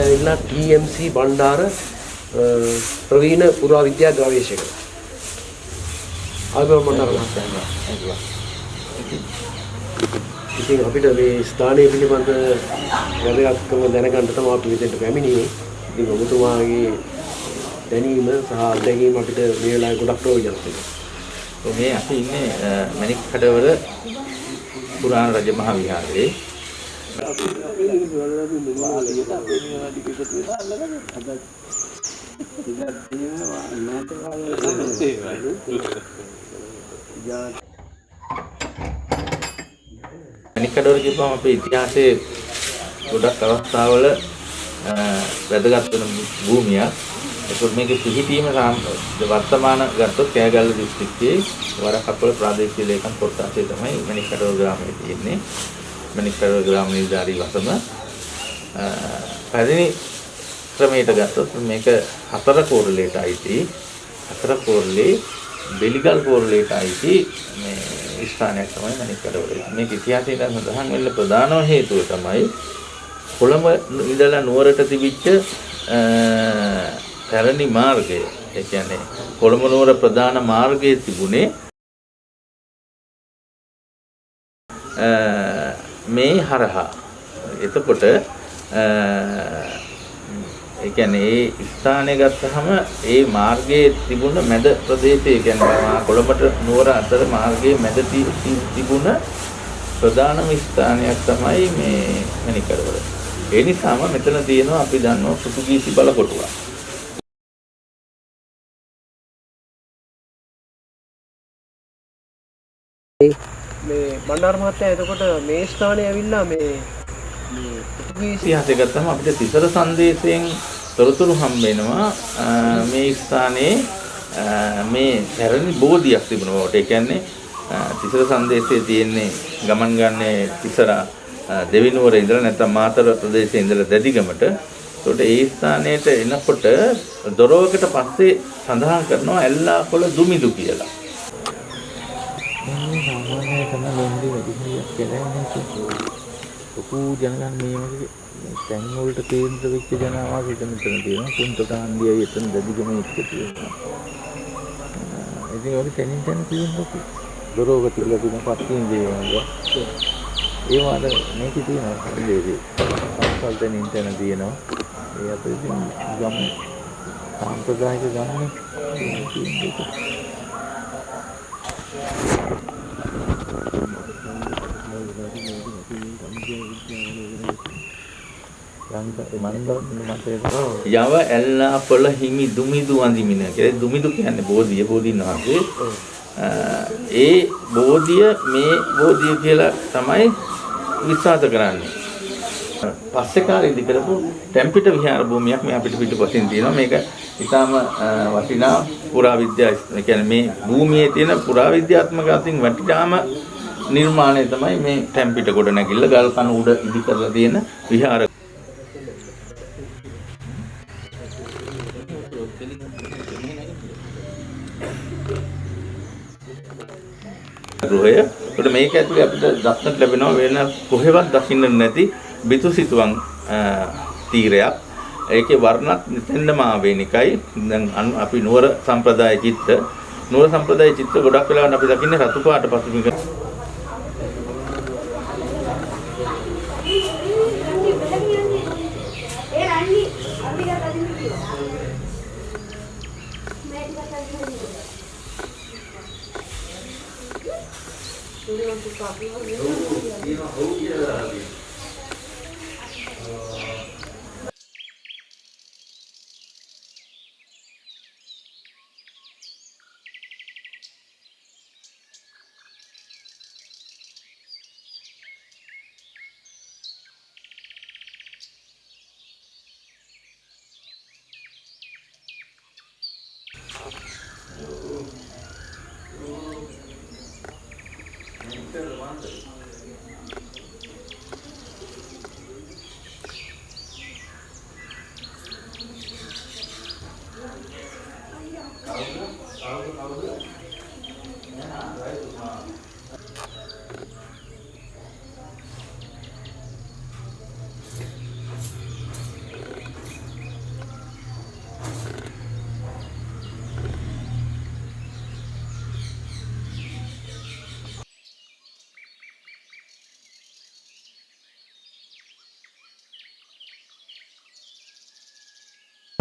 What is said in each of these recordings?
ඇවිල්ලා TMC බණ්ඩාර ප්‍රවීණ පුරාවිද්‍යා ගවේෂක. ආයුබෝවන් බණ්ඩාර මහත්තයා. ඉතින් අපිට මේ ස්ථානයේ පිළිබඳ වැදගත්කම දැනගන්න තමයි අපි මෙතෙන්ට පැමිණියේ. ඉතින් ඔබතුමාගේ දැනීම සහ අත්දැකීම් අපිට මේ වෙලාවේ ගොඩක් ප්‍රයෝජනවත් වෙනවා. මේ අපි ඉන්නේ මණික්කඩවල පුරාණ රජමහා විහාරයේ. මණික්කඩවල කියපුවම අපේ ඉතිහාසයේ ගොඩක් අවස්ථාවල වැදගත් වෙන භූමියක්. ඒකත් මේකේ පිහිටීම වර්තමාන ගත්තොත් කෑගල්ල දිස්ත්‍රික්කයේ වරකපොළ ප්‍රාදේශීය ලේකම් කොට්ටාසේ තමයි මණික්කඩවල ග්‍රාමයේ තියෙන්නේ. මණික්කඩවල ග්‍රාම නිලධාරී වසම පැරණි ක්‍රමයට ගත්තොත් මේක හතර කෝරළේට අයිති. හතර කෝරළේ බෙලිගල් කෝරළේට අයිති මේ ස්ථානයක් තමයි මණික්කඩවල. මේක ඉතිහාසයේ දැන් සඳහන් වෙන්න ප්‍රධානම හේතුව තමයි කොළඹ ඉඳලා නුවරට තිබිච්ච පැරණි මාර්ගය. ඒ කියන්නේ කොළඹ නුවර ප්‍රධාන මාර්ගයේ තිබුණේ මේ හරහා. එතකොට ඒ කියන්නේ ඒ ස්ථානය ගත්තහම ඒ මාර්ගයේ තිබුණ මැද ප්‍රදේශයේ කියන්නේ කොළඹට නුවර අතර මාර්ගයේ මැද තිබුණ ප්‍රධානම ස්ථානයක් තමයි මේ මණික්කඩවල. ඒ නිසාම මෙතන තියෙනවා අපි දන්නවා පෘතුගීසි බලකොටුවක්. මේ බණ්ඩාර මහත්තයා එතකොට මේ ස්ථානයේ ඇවිල්ලා මේ ඉතිහාසය ගත්තම අපිට තිසර සංදේශයෙන් තොරතුරු හම්බ වෙනවා මේ ස්ථානයේ මේ පැරණි බෝධියක් තිබුණා බවට. ඒ කියන්නේ තිසර සංදේශයේ තියෙන්නේ ගමන් ගන්නේ තිසර දෙවිනුවර ඉඳලා නැත්නම් මාතර ප්‍රදේශයේ ඉඳලා දැඩිගමට. ඒකට ඒ ස්ථානයට එනකොට දොරවකට පස්සේ සඳහන් කරනවා ඇල්ලාකොළ දුමිදු කියලා. මේ සාමාන්‍ය තමයි ලොන්ඩි වැඩිහිටියක් කියලා නේද? ලොකු ජනගහන මේ වගේ තැන් වලට කේන්ද්‍ර වෙච්ච ජනාවාස මෙතන තියෙනවා. කුන්තට හන්දියයි එතන දැඩිගම එක්ක තියෙනවා. ඉතින් ඔය තැනින් තැන තියෙනවා. දොරවක තියලා තියෙන පත්තින් දේවල්. ඒ වල මේකේ තියෙනවා සංදේශේ. සංකල්ප තැනින් තැන තියෙනවා. ඒ අපේ ගම් සාම්ප්‍රදායික ගම්නේ යව ඇල්ලාපොළ හිමි දුමිදු වඳිමින කියලා. දුමිදු කියන්නේ බෝධිය, බෝධීන් වහන්සේ. ඒ බෝධිය මේ බෝධිය කියලා තමයි විශ්වාස කරන්නේ. පස්සේ කාලෙදි කරපු ටැම්පිට විහාර භූමියක් මේ අපිට පිටුපසින් තියෙනවා. මේක ඉතාම වටිනා පුරාවිද්‍යා, ඒ කියන්නේ මේ භූමියේ තියෙන පුරාවිද්‍යාත්මක අතින් වටිනාම නිර්මාණය තමයි මේ ටැම්පිට කොට නැගිල්ල ගල් කණු උඩ ඉදි කරලා තියෙන විහාර ගෘහය. ඒකට මේක ඇතුලේ අපිට දක්නට ලැබෙනවා වෙන කොහෙවත් දකින්න නැති බිතුසිතුවම් තීරයක්. ඒකේ වර්ණත් නිතෙන්ම ආවේනිකයි. දැන් අපි නුවර සම්ප්‍රදාය චිත්‍ර ගොඩක් වෙලාවට අපි දකින්නේ රතු පාට පසුබිමක.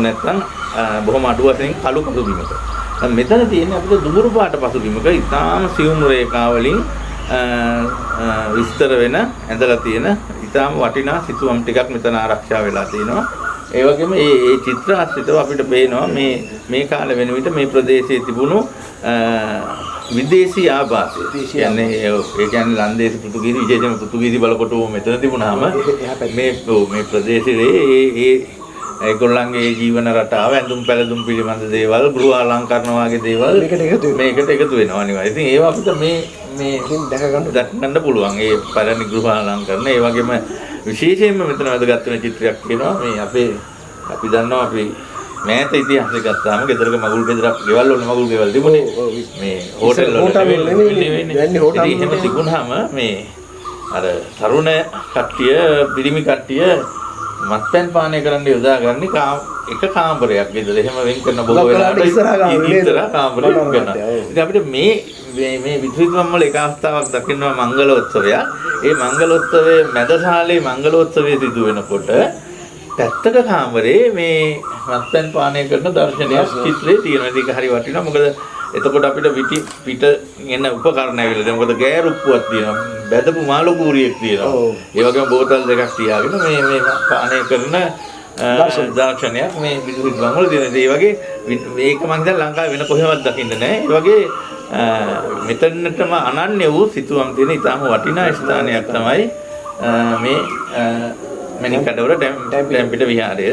නැත්නම් බොහොම අඩු වශයෙන් කළු පසුබිමක. මෙතන තියෙන්නේ අපිට දුඹුරු පාට පසුබිමක ඉතාම සියුම් රේඛා වලින් විස්තර වෙන ඇඳලා තියෙන ඉතාම වටිනා සිතුවම් ටිකක් මෙතන ආරක්ෂා වෙලා තියෙනවා. ඒ වගේම මේ චිත්‍ර ආශ්‍රිතව අපිට පේනවා මේ කාලේ වෙන විට මේ ප්‍රදේශයේ තිබුණු විදේශී ආభాසය. කියන්නේ ඒ කියන්නේ ලන්දේසි පෘතුගීසි විශේෂයෙන්ම පෘතුගීසි බලකොටුව මෙතන තිබුණාම මේ ප්‍රදේශයේ ඒගොල්ලන්ගේ ජීවන රටාව ඇඳුම් පැළඳුම් පිළිබඳ දේවල් ගෘහ අලංකරණ වගේ දේවල් මේකට එකතු වෙනවා අනිවාර්යයෙන්. ඉතින් ඒවා අපිට මේ දැක ගන්න පුළුවන්. ඒ පළවෙනි ගෘහ අලංකරණ ඒ වගේම විශේෂයෙන්ම මෙතන වැදගත් වෙන චිත්‍රයක් කියනවා මේ අපි දන්නවා අපි මෑත ඉතිහාසය ගත්තාම ගෙදරක මගුල් ගෙදරක් ගෙවල් වල මගුල් ගෙවල් තිබුණේ මේ හෝටල් වල එහෙම තිබුණාම මේ අර තරුණ කට්ටිය පිරිමි කට්ටිය මත්පැන් පානය කරන්න යොදාගන්නේ එක කාමරයක් ගෙදර එහෙම වෙන් කරන බොහෝ වෙලාවට ඉස්සරහා කාමරයක් ගන්නවා. ඉතින් අපිට මේ විදුලිතුම් වල එක අවස්ථාවක් දකින්නවා මංගලෝත්සවයක්. ඒ මංගලෝත්සවයේ මැදශාලේ මංගලෝත්සවයේ සිදු වෙනකොට පැත්තක කාමරේ මේ මත්පැන් පානය කරන දර්ශනයක් චිත්‍රයේ තියෙනවා. ඒක හරි වටිනවා. මොකද එතකොට අපිට පිට එන උපකරණ ඇවිල්ලා දැන් මොකද ගෑරුප්පුවක් තියෙනවා. බැදපු මාළු කූරියක් තියෙනවා. ඒ වගේම බෝතල් දෙකක් තියාගෙන මේ පානය කරන දර්ශනයක් මේ විදුලිතුම් වල තියෙනවා. ඒ වගේ මේක මම දැන් ලංකාවේ වෙන කොහෙවත් දකින්න නැහැ. ඒ වගේ මෙතනටම අනන්‍ය වූ සිතුවම් තියෙන ඉතාම වටිනා ස්ථානයක් තමයි මේ මණිකඩවර ඩැම්පිට විහාරය.